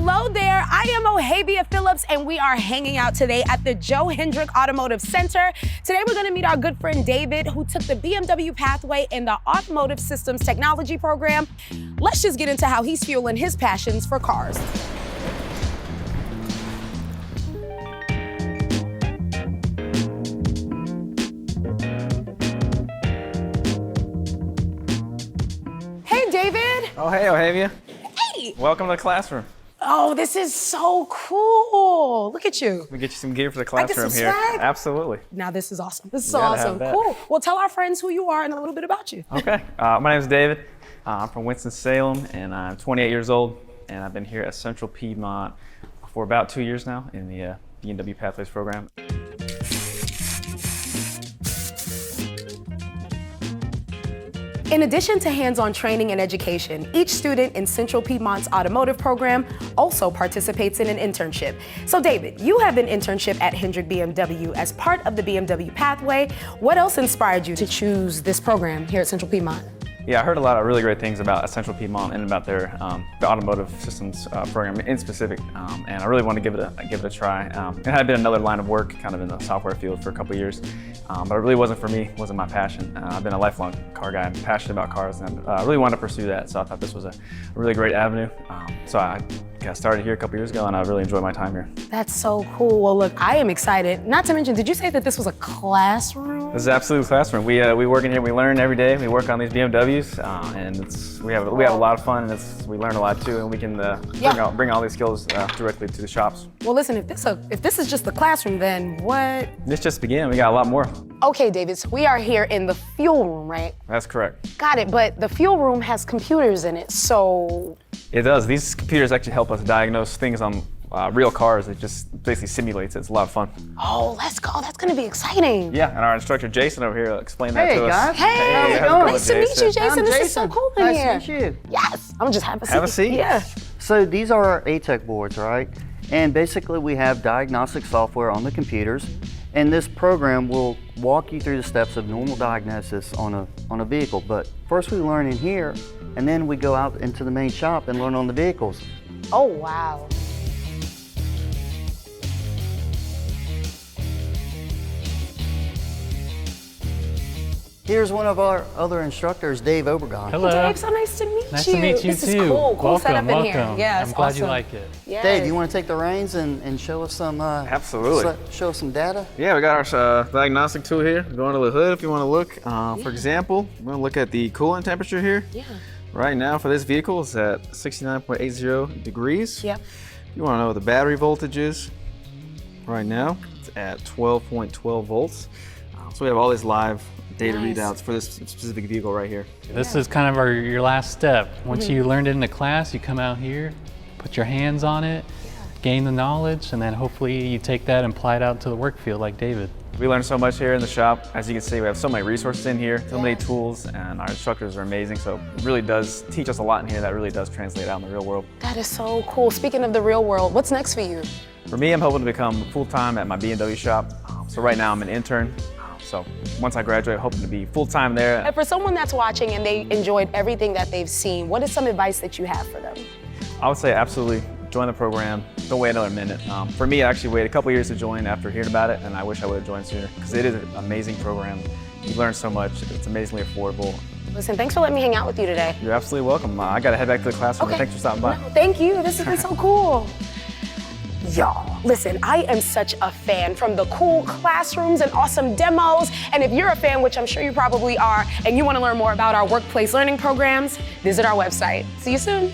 Hello there, I am Ohavia Phillips and we are hanging out today at the Joe Hendrick Automotive Center. Today we're gonna meet our good friend David, who took the BMW pathway in the Automotive Systems Technology program. Let's just get into how he's fueling his passions for cars. Hey David. Oh, hey, Ohavia. Hey. Welcome to the classroom. Oh, this is so cool. Look at you. Let me get you some gear for the classroom here. Swag? Absolutely. Now this is awesome. This is so awesome. Cool. Well, tell our friends who you are and a little bit about you. Okay. My name is David. I'm from Winston-Salem, and I'm 28 years old, and I've been here at Central Piedmont for about 2 years now in the BMW Pathways program. In addition to hands-on training and education, each student in Central Piedmont's automotive program also participates in an internship. So David, you have an internship at Hendrick BMW as part of the BMW pathway. What else inspired you to choose this program here at Central Piedmont? Yeah, I heard a lot of really great things about Central Piedmont and about their the automotive systems program in specific, and I really want to give it a try. It had been another line of work, kind of in the software field for a couple of years, but it really wasn't for me. Wasn't my passion. I've been a lifelong car guy. I'm passionate about cars, and I really wanted to pursue that. So I thought this was a really great avenue. So I got started here a couple years ago, and I really enjoyed my time here. That's so cool. Well, look, I am excited. Not to mention, did you say that this was a classroom? This is absolute classroom. We work in here. We learn every day. We work on these BMWs, and we have a lot of fun, and we learn a lot too, and we can bring all these skills directly to the shops. Well, listen, if this is just the classroom, then what? This just began. We got a lot more. Okay, David, so we are here in the fuel room, right? That's correct. Got it, but the fuel room has computers in it, so... It does. These computers actually help us diagnose things on real cars. It just basically simulates it. It's a lot of fun. Oh, let's go. That's going to be exciting. Yeah, and our instructor, Jason, over here will explain that to us. Guys. Hey, how's it going? Nice to meet you, Jason. This is so cool in here. Nice to meet you. Yes, I'm just have a seat. Have a seat. Yeah. So these are our ATEC boards, right? And basically we have diagnostic software on the computers, and this program will walk you through the steps of normal diagnosis on a vehicle. But first we learn in here, and then we go out into the main shop and learn on the vehicles. Oh, wow. Here's one of our other instructors, Dave Obregon. Hello. Dave, so nice to meet you. Nice to meet you this too. This is cool. Cool setup in here. Welcome. Yeah, I'm glad awesome. you like it. Yes. Dave, you want to take the reins and show us some? Absolutely. Show us some data. Yeah, we got our diagnostic tool here. Go under the hood if you want to look. For example, we're going to look at the coolant temperature here. Yeah. Right now for this vehicle, it's at 69.80 degrees. Yep. You want to know what the battery voltage is. Right now, it's at 12.12 volts. So we have all these live data readouts for this specific vehicle right here. This is kind of your last step. Once you learned it in the class, you come out here, put your hands on it, gain the knowledge, and then hopefully you take that and apply it out to the work field like David. We learn so much here in the shop. As you can see, we have so many resources in here, so many tools, and our instructors are amazing. So it really does teach us a lot in here that really does translate out in the real world. That is so cool. Speaking of the real world, what's next for you? For me, I'm hoping to become full-time at my BMW shop. So right now I'm an intern. So once I graduate, I'm hoping to be full-time there. And for someone that's watching and they enjoyed everything that they've seen, what is some advice that you have for them? I would say absolutely join the program. Don't wait another minute. For me, I actually waited a couple years to join after hearing about it, and I wish I would have joined sooner because it is an amazing program. You learn so much. It's amazingly affordable. Listen, thanks for letting me hang out with you today. You're absolutely welcome. I got to head back to the classroom. Okay. Thanks for stopping by. No, thank you. This has been so cool. Y'all, listen, I am such a fan, from the cool classrooms and awesome demos. And if you're a fan, which I'm sure you probably are, and you want to learn more about our workplace learning programs, visit our website. See you soon.